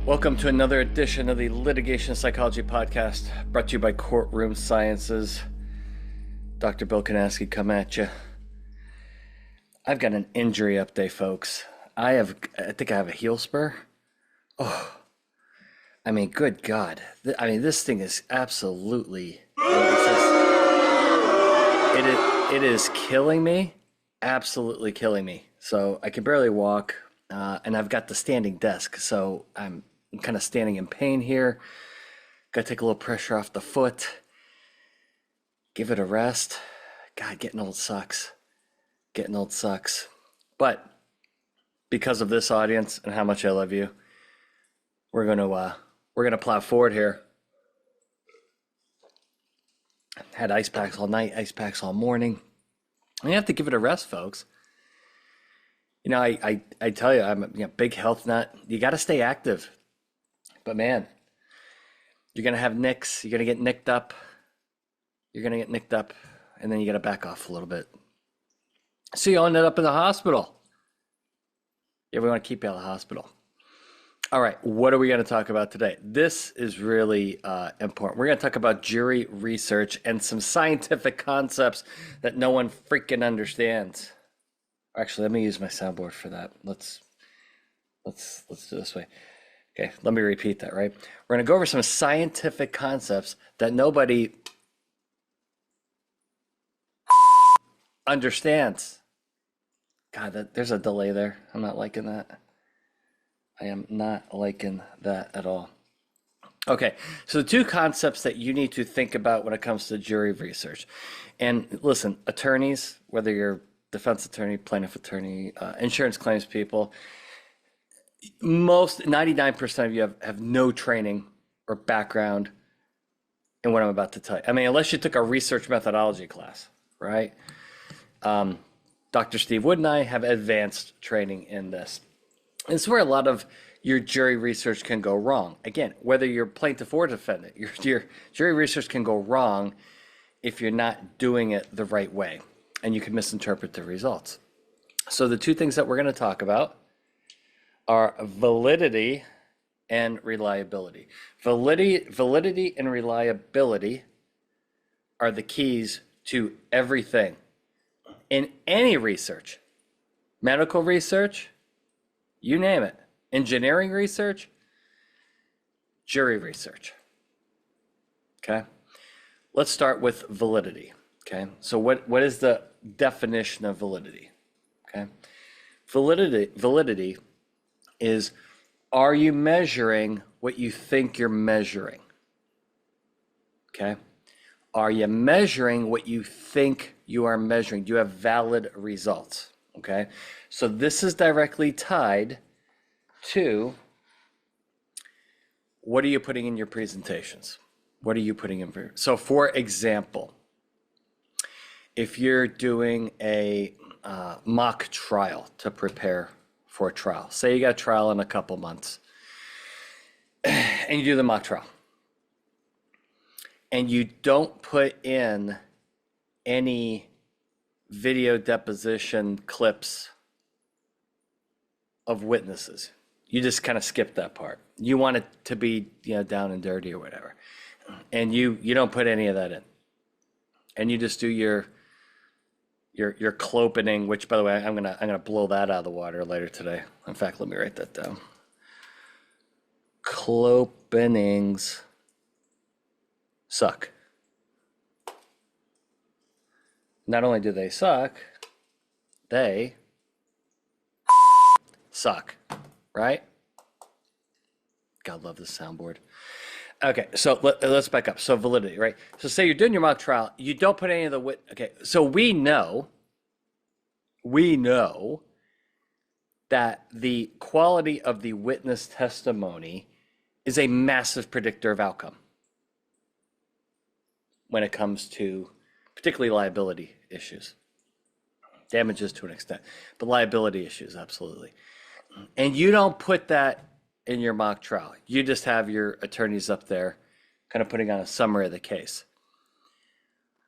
Welcome to another edition of the Litigation Psychology Podcast, brought to you by Courtroom Sciences. Dr. Bill Kanasky come at you. I've got an injury update, folks. I think I have a heel spur. Oh, I mean, good God. This thing is absolutely, it is killing me, absolutely killing me. So I can barely walk, and I've got the standing desk, so I'm kind of standing in pain here. Got to take a little pressure off the foot. Give it a rest. God, getting old sucks. Getting old sucks. But because of this audience and how much I love you, we're gonna plow forward here. Had ice packs all night, ice packs all morning. And you have to give it a rest, folks. You know, I tell you, I'm a big health nut. You got to stay active. But man, you're going to have nicks. You're going to get nicked up. You're going to get nicked up, and then you got to back off a little bit. So you ended up in the hospital. Yeah, we want to keep you out of the hospital. All right, what are we going to talk about today? This is really important. We're going to talk about jury research and some scientific concepts that no one freaking understands. Actually, let me use my soundboard for that. Let's do it this way. Okay, let me repeat that, right? We're going to go over some scientific concepts that nobody understands. God, there's a delay there. I'm not liking that. I am not liking that at all. Okay, so the two concepts that you need to think about when it comes to jury research. And listen, attorneys, whether you're defense attorney, plaintiff attorney, insurance claims people, 99% of you have no training or background in what I'm about to tell you. I mean, unless you took a research methodology class, right? Dr. Steve Wood and I have advanced training in this. This is where a lot of your jury research can go wrong. Again, whether you're plaintiff or defendant, your jury research can go wrong if you're not doing it the right way, and you can misinterpret the results. So the two things that we're going to talk about are validity and reliability. Validity and reliability are the keys to everything in any research, medical research, you name it, engineering research, jury research. Okay, let's start with validity. Okay, so what is the definition of validity? Okay, validity is, are you measuring what you think you're measuring? Okay, are you measuring what you think you are measuring? Do you have valid results? Okay, so this is directly tied to, what are you putting in your presentations? What are you putting in? So for example, if you're doing a mock trial to prepare for a trial, say you got a trial in a couple months, and you do the mock trial, and you don't put in any video deposition clips of witnesses. You just kind of skip that part. You want it to be, down and dirty or whatever, and you don't put any of that in, and you just do your clopening, which, by the way, I'm gonna blow that out of the water later today. In fact, let me write that down. Clopenings suck. Not only do they suck, they suck, right? God, love this soundboard. Okay, so let's back up. So validity, right? So say you're doing your mock trial, you don't put any of the okay. So we know that the quality of the witness testimony is a massive predictor of outcome when it comes to particularly liability issues. Damages to an extent, but liability issues, absolutely. And you don't put that in your mock trial. You just have your attorneys up there kind of putting on a summary of the case.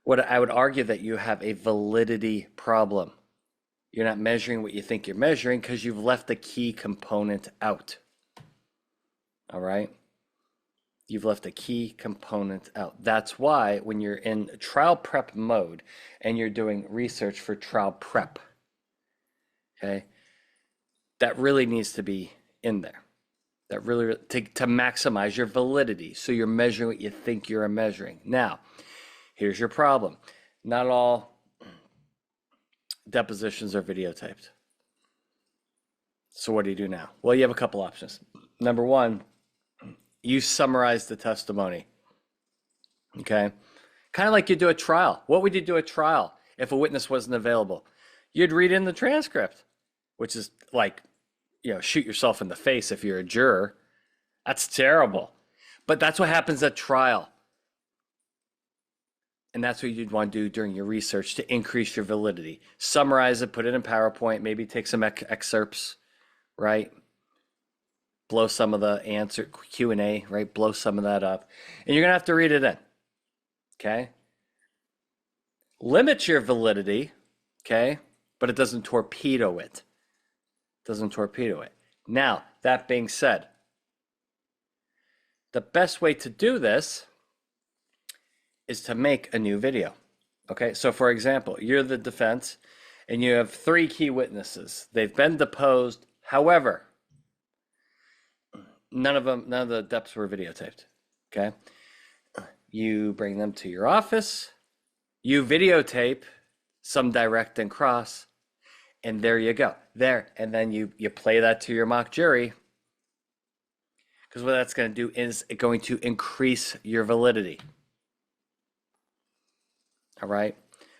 What I would argue that you have a validity problem. You're not measuring what you think you're measuring because you've left the key component out. All right. You've left a key component out. That's why when you're in trial prep mode and you're doing research for trial prep, okay, that really needs to be in there. That really to maximize your validity. So you're measuring what you think you're measuring. Now, here's your problem. Not all depositions are videotaped. So what do you do now? Well, you have a couple options. Number one, you summarize the testimony. Okay? Kind of like you do a trial. What would you do at trial if a witness wasn't available? You'd read in the transcript, which is like, shoot yourself in the face if you're a juror. That's terrible. But that's what happens at trial. And that's what you'd want to do during your research to increase your validity. Summarize it, put it in PowerPoint, maybe take some excerpts, right? Blow some of the answer Q&A, right? Blow some of that up. And you're going to have to read it in, okay? Limit your validity, okay? But it doesn't torpedo it. Now, that being said, the best way to do this is to make a new video. Okay, so for example, you're the defense and you have 3 key witnesses. They've been deposed. However, none of the deps were videotaped. Okay, you bring them to your office, you videotape some direct and cross, and there you go. And then you play that to your mock jury. Because what that's going to do is it's going to increase your validity. All right.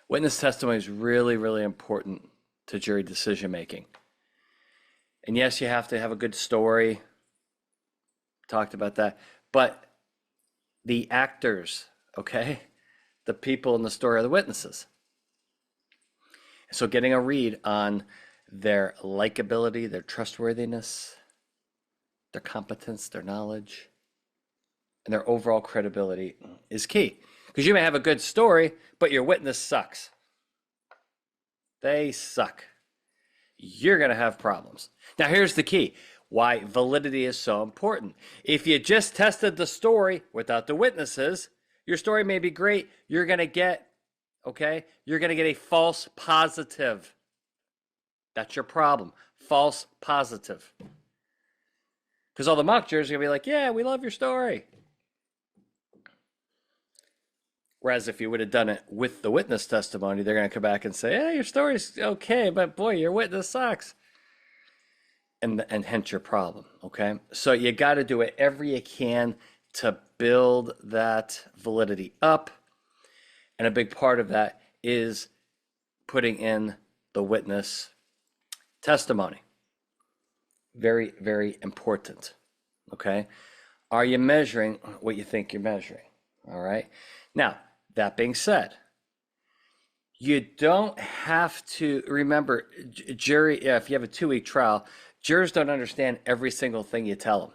Witness testimony is really, really important to jury decision making. And yes, you have to have a good story. Talked about that. But the actors, okay, the people in the story are the witnesses. So getting a read on their likability, their trustworthiness, their competence, their knowledge, and their overall credibility is key. Because you may have a good story, but your witness sucks. They suck. You're going to have problems. Now, here's the key. Why validity is so important. If you just tested the story without the witnesses, your story may be great. You're going to get, you're going to get a false positive. That's your problem. False positive. Because all the mock jurors are going to be like, yeah, we love your story. Whereas if you would have done it with the witness testimony, they're going to come back and say, yeah, your story's okay, but boy, your witness sucks. And hence your problem, okay? So you got to do whatever you can to build that validity up. And a big part of that is putting in the witness testimony. Very, very important, okay? Are you measuring what you think you're measuring, all right? Now, that being said, you don't have to remember, jury, if you have a 2-week trial, jurors don't understand every single thing you tell them.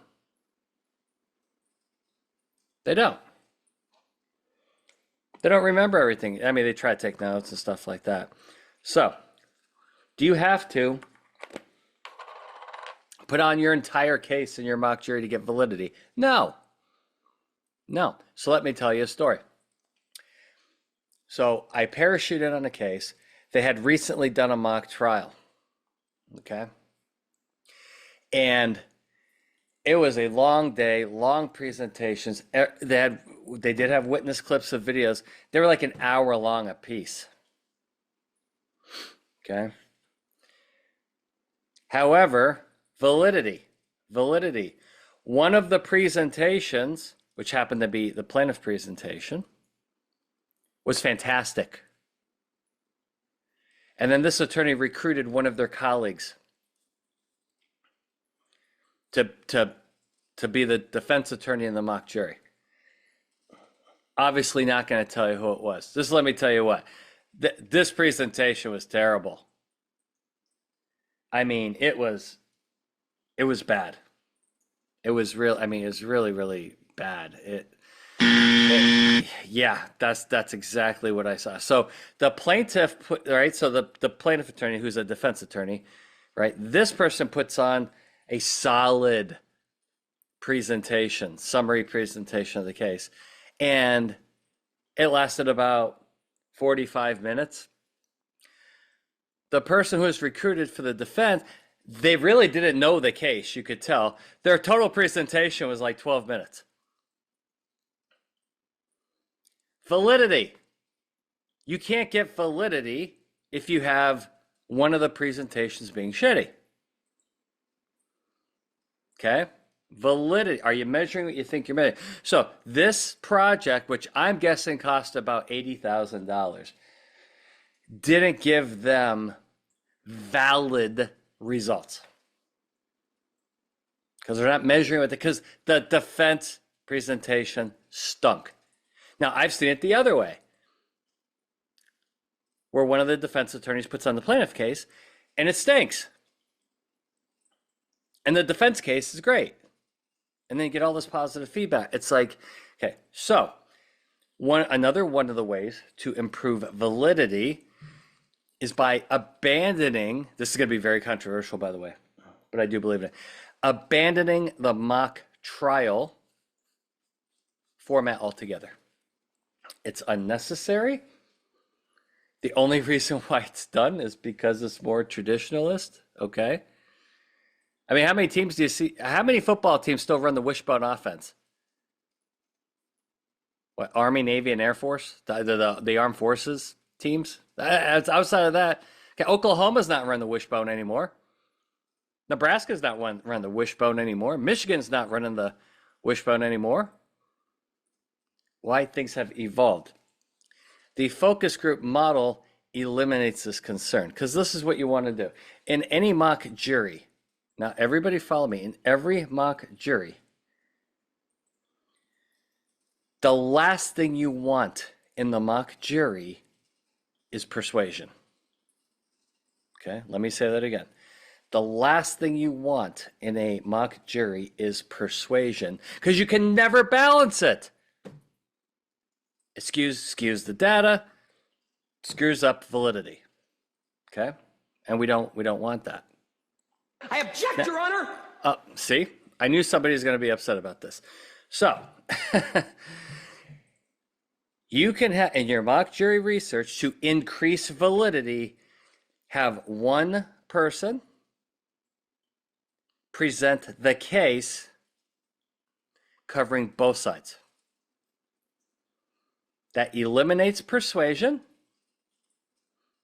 They don't. They don't remember everything. I mean, they try to take notes and stuff like that. So, do you have to put on your entire case in your mock jury to get validity? No. No. So let me tell you a story. So I parachuted on a case. They had recently done a mock trial. Okay. And it was a long day, long presentations. They did have witness clips of videos. They were like an hour long a piece. Okay. However, validity. One of the presentations, which happened to be the plaintiff presentation, was fantastic. And then this attorney recruited one of their colleagues to be the defense attorney in the mock jury. Obviously not going to tell you who it was. Just let me tell you what. This presentation was terrible. I mean, it was bad. It was real. I mean, it was really, really bad. Yeah, that's exactly what I saw. So the plaintiff the plaintiff attorney, who's a defense attorney, right? This person puts on a solid presentation, summary presentation of the case. And it lasted about 45 minutes. The person who was recruited for the defense, they really didn't know the case, you could tell. Their total presentation was like 12 minutes. Validity. You can't get validity if you have one of the presentations being shitty. Okay? Validity. Are you measuring what you think you're measuring? So this project, which I'm guessing cost about $80,000, didn't give them valid results. Because they're not measuring with it, because the defense presentation stunk. Now, I've seen it the other way, where one of the defense attorneys puts on the plaintiff case, and it stinks. And the defense case is great. And then you get all this positive feedback. It's like, okay, so another one of the ways to improve validity is by abandoning, this is going to be very controversial, by the way, but I do believe in it, abandoning the mock trial format altogether. It's unnecessary. The only reason why it's done is because it's more traditionalist, okay? I mean, how many teams do you see? How many football teams still run the wishbone offense? What, Army, Navy, and Air Force? The armed forces teams? Outside of that, okay, Oklahoma's not run the wishbone anymore. Nebraska's not run the wishbone anymore. Michigan's not running the wishbone anymore. Why things have evolved. The focus group model eliminates this concern, because this is what you want to do. In any mock jury, now everybody follow me, in every mock jury, the last thing you want in the mock jury is persuasion. Okay, let me say that again. The last thing you want in a mock jury is persuasion, because you can never balance it. It skews the data, screws up validity. Okay? And we don't want that. I object, now, Your Honor! See? I knew somebody was going to be upset about this. So, you can have, in your mock jury research, to increase validity, have one person present the case covering both sides. That eliminates persuasion.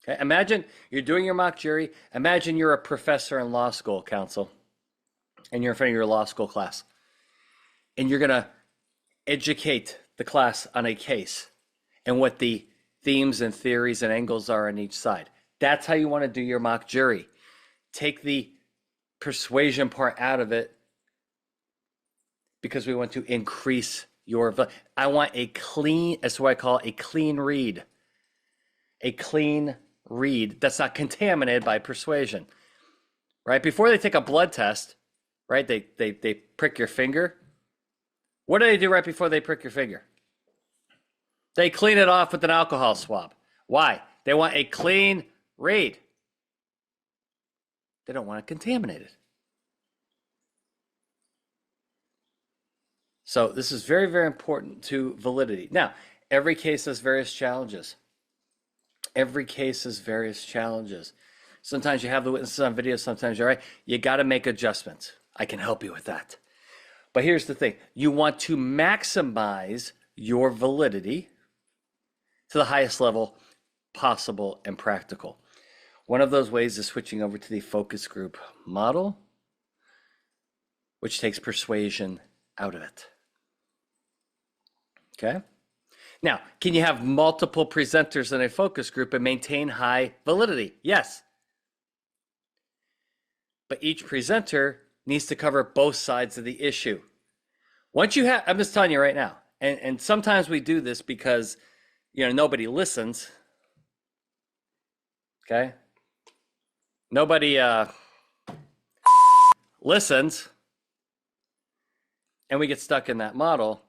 Okay, imagine you're doing your mock jury. Imagine you're a professor in law school, counsel, and you're in front of your law school class. And you're going to educate the class on a case and what the themes and theories and angles are on each side. That's how you want to do your mock jury. Take the persuasion part out of it, because we want to increase your, I want a clean, that's what I call a clean read. A clean read that's not contaminated by persuasion, right? Before they take a blood test, right, they prick your finger. What do they do right before they prick your finger? They clean it off with an alcohol swab. Why? They want a clean read. They don't want it contaminated. So this is very, very important to validity. Now, every case has various challenges. Every case has various challenges. Sometimes you have the witnesses on video, sometimes you're right. You got to make adjustments. I can help you with that. But here's the thing. You want to maximize your validity to the highest level possible and practical. One of those ways is switching over to the focus group model, which takes persuasion out of it. Okay? Now, can you have multiple presenters in a focus group and maintain high validity? Yes. But each presenter needs to cover both sides of the issue. Once you have, I'm just telling you right now, and sometimes we do this because, you know, nobody listens. Okay? Nobody listens, and we get stuck in that model.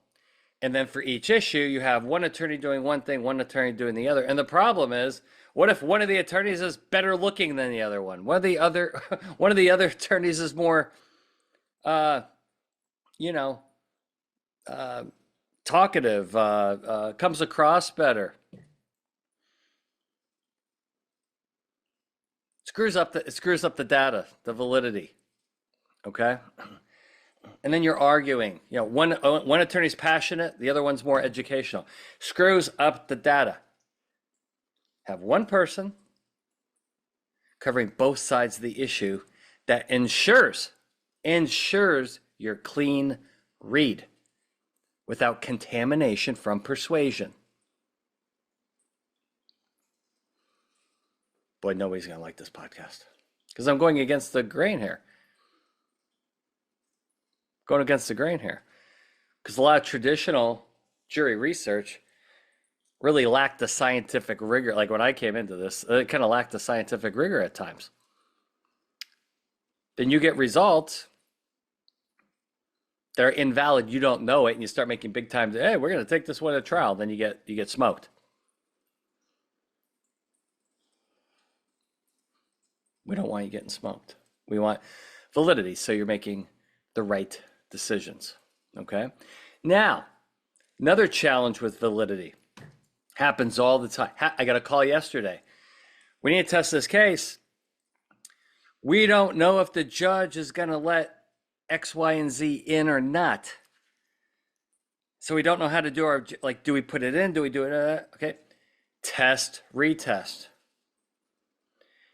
And then for each issue, you have one attorney doing one thing, one attorney doing the other. And the problem is, what if one of the attorneys is better looking than the other one? One of the other attorneys is more, you know, talkative, comes across better. It screws up the data, the validity. Okay. And then you're arguing. You know, one attorney's passionate, the other one's more educational. Screws up the data. Have one person covering both sides of the issue that ensures your clean read without contamination from persuasion. Boy, nobody's going to like this podcast because I'm going against the grain here. Going against the grain here because a lot of traditional jury research really lacked the scientific rigor. Like when I came into this, it kind of lacked the scientific rigor at times. Then you get results, they're invalid, you don't know it, and you start making big time, hey, we're going to take this one to trial, then you get smoked. We don't want you getting smoked. We want validity, so you're making the right decisions, okay? Now, another challenge with validity happens all the time. I got a call yesterday. We need to test this case. We don't know if the judge is going to let X, Y, and Z in or not. So we don't know how to do our, like, do we put it in? Do we do it? Okay. Test, retest.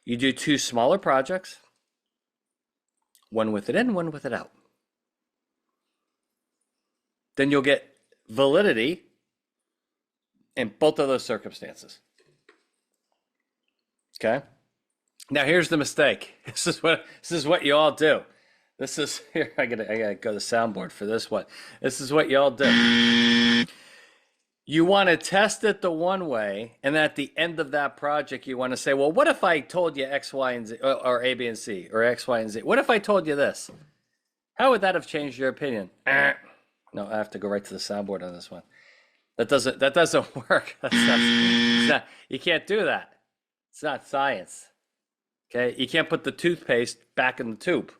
You do 2 smaller projects, one with it in, one with it out. Then you'll get validity in both of those circumstances. Okay. Now here's the mistake. This is what you all do. This is here. I gotta go to the soundboard for this one. This is what you all do. You want to test it the one way, and at the end of that project, you want to say, well, what if I told you X, Y, and Z, or A, B, and C, or X, Y, and Z? What if I told you this? How would that have changed your opinion? No, I have to go right to the soundboard on this one. That doesn't work. It's not, you can't do that. It's not science. Okay, you can't put the toothpaste back in the tube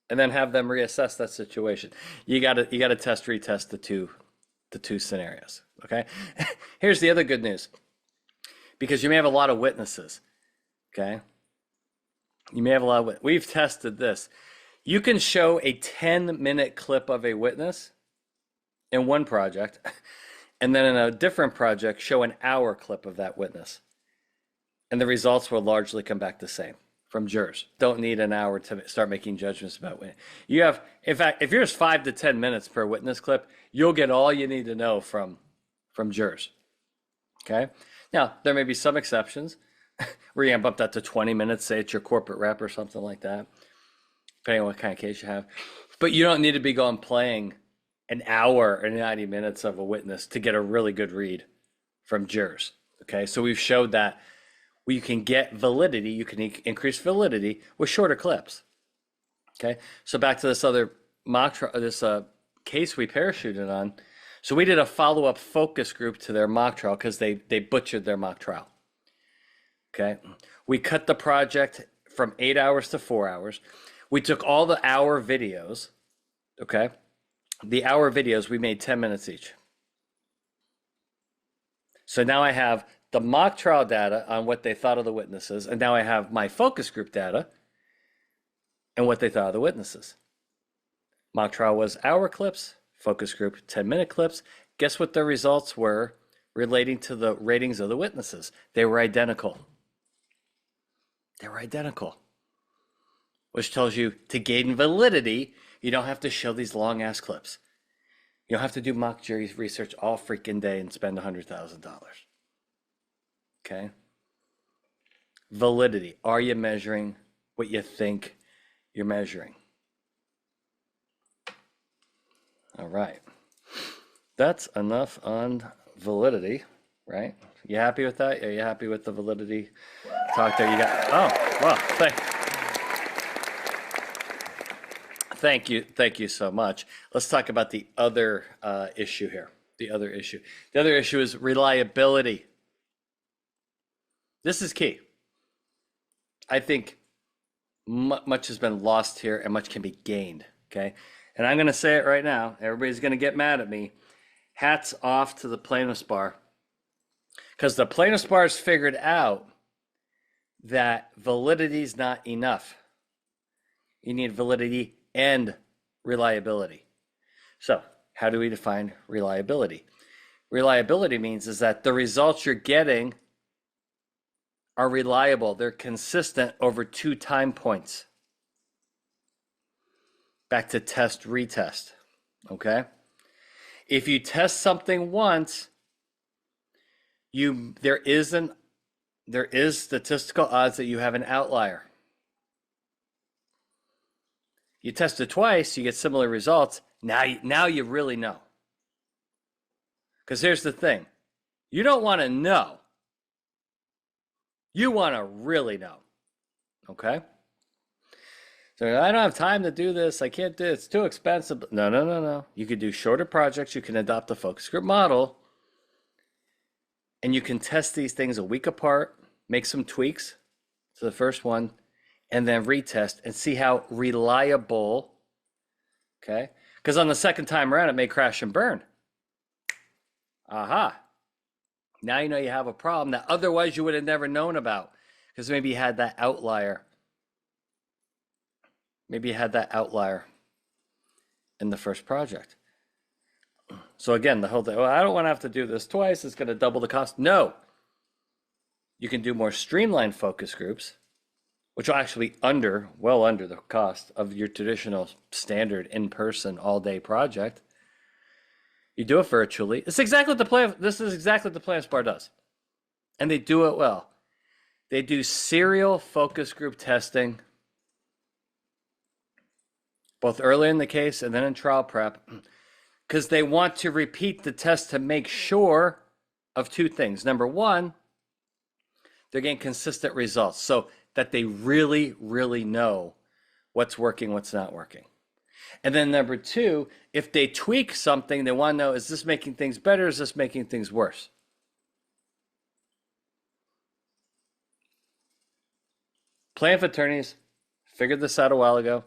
and then have them reassess that situation. You gotta test, retest the two scenarios. Okay. Here's the other good news, because you may have a lot of witnesses. Okay. You may have a lot of we've tested this. You can show a 10-minute clip of a witness in one project, and then in a different project, show an hour clip of that witness. And the results will largely come back the same from jurors. Don't need an hour to start making judgments about witness. You have, in fact, if yours 5 to 10 minutes per witness clip, you'll get all you need to know from jurors. Okay. Now, there may be some exceptions where you can bump that to 20 minutes, say it's your corporate rep or something like that, depending on what kind of case you have. But you don't need to be playing an hour and 90 minutes of a witness to get a really good read from jurors. Okay. So we've showed that you can get validity, you can increase validity with shorter clips. Okay, so back to this other mock trial, this case we parachuted on. So we did a follow-up focus group to their mock trial because they butchered their mock trial. Okay, we cut the project from 8 hours to 4 hours. We took all the hour videos. Okay, the hour videos, we made 10 minutes each. So now I have the mock trial data on what they thought of the witnesses, and now I have my focus group data and what they thought of the witnesses. Mock trial was hour clips, focus group 10-minute clips. Guess what the results were relating to the ratings of the witnesses? They were identical. They were identical, which tells you to gain validity, you don't have to show these long-ass clips. You don't have to do mock jury research all freaking day and spend $100,000. Okay. Validity. Are you measuring what you think you're measuring? All right. That's enough on validity, right? You happy with that? Are you happy with the validity talk there? You got, oh, well, thank you so much. Let's talk about the other issue here. The other issue is reliability. This is key. I think much has been lost here and much can be gained Okay. And I'm going to say it right now. Everybody's going to get mad at me. Hats off to the plaintiff's bar. Because the plaintiff's bar has figured out that validity is not enough. You need validity and reliability. So, how do we define reliability? Reliability means is that the results you're getting are reliable. They're consistent over 2 time points. Back to test, retest. Okay? If you test something once, there is statistical odds that you have an outlier. You test it twice, you get similar results. Now you really know. Because here's the thing. You don't want to know. You want to really know. Okay? So I don't have time to do this. I can't do it. It's too expensive. No. You could do shorter projects. You can adopt the focus group model. And you can test these things a week apart, make some tweaks to the first one, and then retest and see how reliable, okay? Because on the second time around, it may crash and burn. Aha. Now you know you have a problem that otherwise you would have never known about because maybe you had that outlier. Maybe you had that outlier in the first project. So again, the whole thing, I don't want to have to do this twice. It's going to double the cost. No. You can do more streamlined focus groups, which will actually be well under the cost of your traditional standard in-person all-day project. You do it virtually. This is exactly what the Plaintiff's Bar does. And they do it well. They do serial focus group testing, both early in the case and then in trial prep, because they want to repeat the test to make sure of 2 things. Number 1, they're getting consistent results so that they really, really know what's working, what's not working. And then number 2, if they tweak something, they want to know, is this making things better? Is this making things worse? Plaintiff attorneys figured this out a while ago.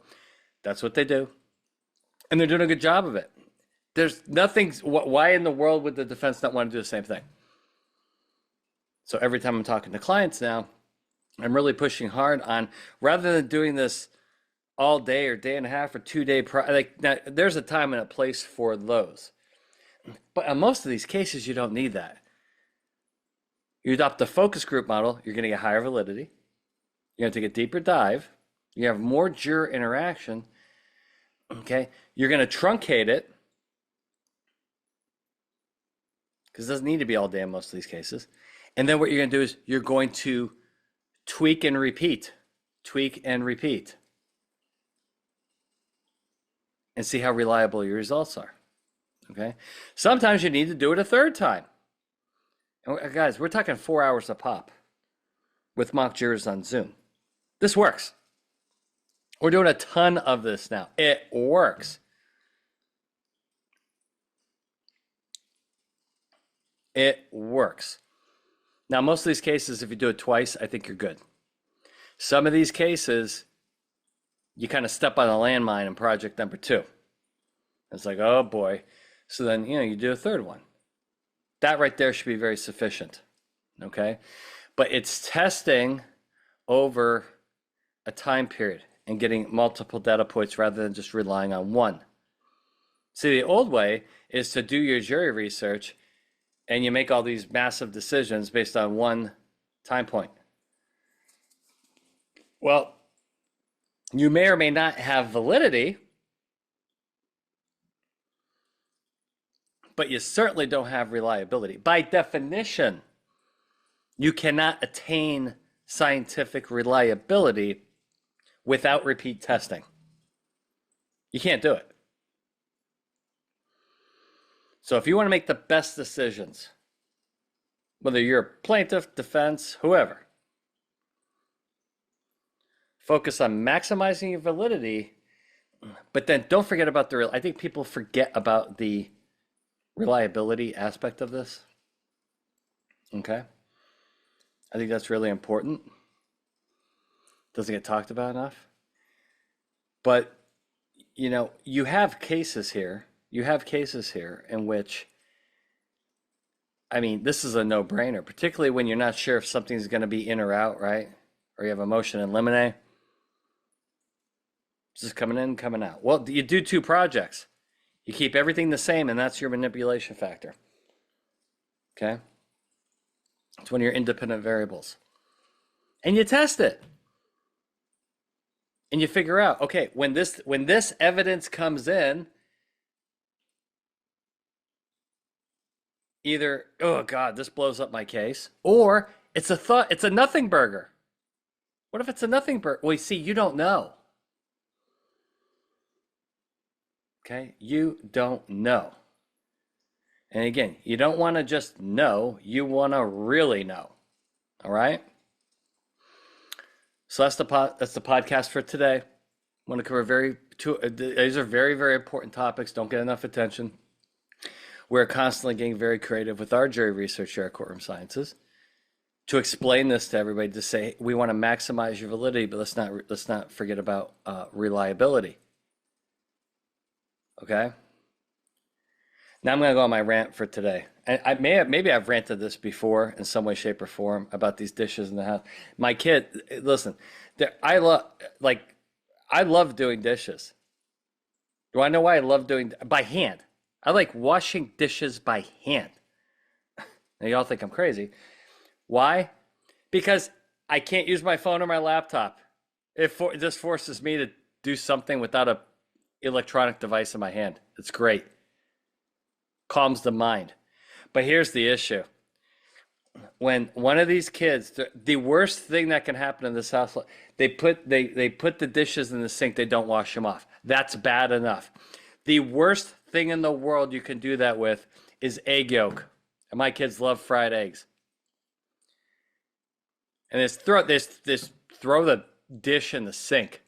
That's what they do. And they're doing a good job of it. There's nothing, why in the world would the defense not want to do the same thing? So every time I'm talking to clients now, I'm really pushing hard on, rather than doing this all day or day and a half or 2-day, now, there's a time and a place for those. But on most of these cases, you don't need that. You adopt the focus group model, you're going to get higher validity. You're going to take a deeper dive. You have more juror interaction. Okay? You're going to truncate it, because it doesn't need to be all day in most of these cases. And then what you're going to do is you're going to tweak and repeat, and see how reliable your results are. Okay? Sometimes you need to do it a 3rd time. And guys, we're talking 4 hours a pop with mock jurors on Zoom. This works. We're doing a ton of this now. It works. It works. Now, most of these cases, if you do it twice, I think you're good. Some of these cases, you kind of step on a landmine in project number 2. It's like, oh boy. So then, you do a 3rd one. That right there should be very sufficient. Okay? But it's testing over a time period and getting multiple data points rather than just relying on one. See, the old way is to do your jury research and you make all these massive decisions based on one time point. Well, you may or may not have validity, but you certainly don't have reliability. By definition, you cannot attain scientific reliability without repeat testing. You can't do it. So if you want to make the best decisions, whether you're a plaintiff, defense, whoever, focus on maximizing your validity, but then don't forget about I think people forget about the reliability aspect of this. Okay? I think that's really important. Doesn't get talked about enough. But you have cases here. You have cases here in which, I mean, this is a no-brainer, particularly when you're not sure if something's going to be in or out, right? Or you have a motion in limine. This is coming in, coming out. Well, you do two projects. You keep everything the same, and that's your manipulation factor. Okay? It's one of your independent variables. And you test it. And you figure out, okay, when this evidence comes in, either, oh God, this blows up my case, or it's a nothing burger. What if it's a nothing burger? Well, you see, you don't know. Okay? You don't know. And again, you don't want to just know, you want to really know. All right? So that's the podcast for today. I want to cover these are very, very important topics. Don't get enough attention. We're constantly getting very creative with our jury research here at Courtroom Sciences to explain this to everybody, to say we want to maximize your validity, but let's not forget about reliability. Okay? Now I'm going to go on my rant for today. And maybe I've ranted this before in some way, shape, or form about these dishes in the house. My kid, listen, I love doing dishes. Do I know why I love doing by hand? I like washing dishes by hand. Now y'all think I'm crazy. Why? Because I can't use my phone or my laptop. This forces me to do something without a electronic device in my hand. It's great. Calms the mind. But here's the issue. When one of these kids, the worst thing that can happen in this house, they put the dishes in the sink, they don't wash them off. That's bad enough. The worst thing in the world you can do that with is egg yolk. And my kids love fried eggs. And throw the dish in the sink.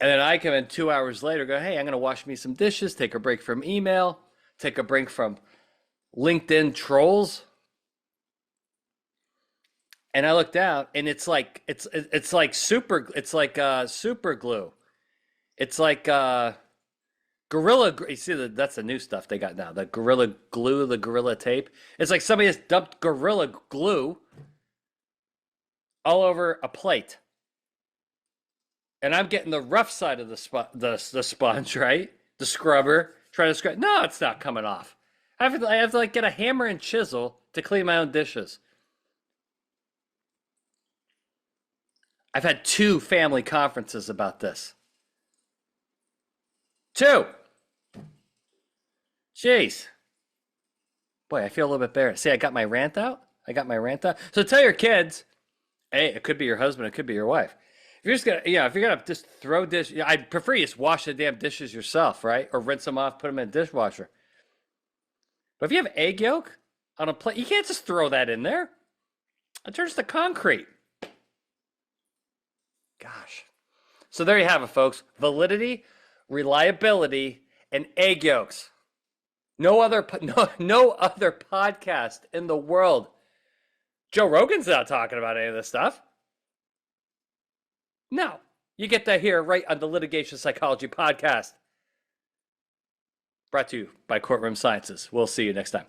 And then I come in 2 hours later, go, hey, I'm going to wash me some dishes, take a break from email, take a break from LinkedIn trolls. And I look down, and it's like super glue. It's like Gorilla. You see, that's the new stuff they got now. The Gorilla Glue, the Gorilla Tape. It's like somebody has dumped Gorilla Glue all over a plate. And I'm getting the rough side of the sponge, right? The scrubber, trying to scrub. No, it's not coming off. I have to like get a hammer and chisel to clean my own dishes. I've had 2 family conferences about this. 2. Jeez. Boy, I feel a little bit better. See, I got my rant out. So tell your kids, hey, it could be your husband, it could be your wife. If you're gonna just throw dish, I'd prefer you just wash the damn dishes yourself, right? Or rinse them off, put them in a dishwasher. But if you have egg yolk on a plate, you can't just throw that in there. It turns to concrete. Gosh. So there you have it, folks. Validity, reliability, and egg yolks. No other podcast in the world. Joe Rogan's not talking about any of this stuff. No, you get that here right on the Litigation Psychology Podcast. Brought to you by Courtroom Sciences. We'll see you next time.